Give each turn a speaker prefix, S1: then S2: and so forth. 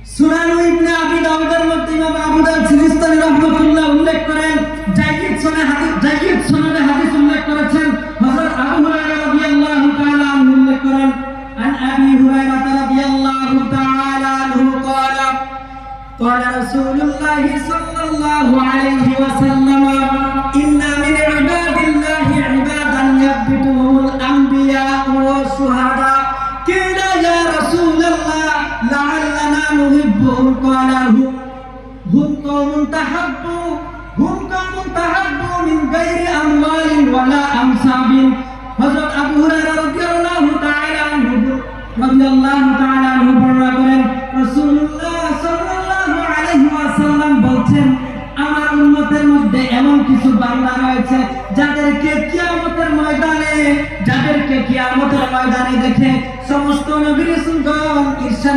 S1: সুনান ইবনে আবি দাউদের মধ্যে ইমাম আবু দাউদ সিজিস্তানি রাহমাতুল্লাহ উল্লেখ করেন, জাইদ সনদে হাদিস উল্লেখ করেছেন, হযরত আবু হুরায়রা রাদিয়াল্লাহু তাআলা আনহু উল্লেখ করেন, আন আবি হুরায়রা রাদিয়াল্লাহু তাআলা আনহু ক্বালা قال رسول الله صلى الله عليه وسلم إن من عباد الله عبادا يثبتهم الأنبياء والشهداء قيل يا رسول الله لعلنا نحبهم قال هم قوم تحبوا من غير أموال ولا أنساب হযরত আবু হুরায়রা রাদিয়াল্লাহু তাআলা আনহু বর্ণনা করেন, রাসূলুল্লাহ সাল্লাল্লাহু আলাইহি ওয়াসাল্লাম বলেন, আমার উম্মতের মধ্যে এমন কিছু বান্দা রয়েছে যাদেরকে কিয়ামতের ময়দানে দেখে সমস্ত নবী রাসূলগণ ঈর্ষা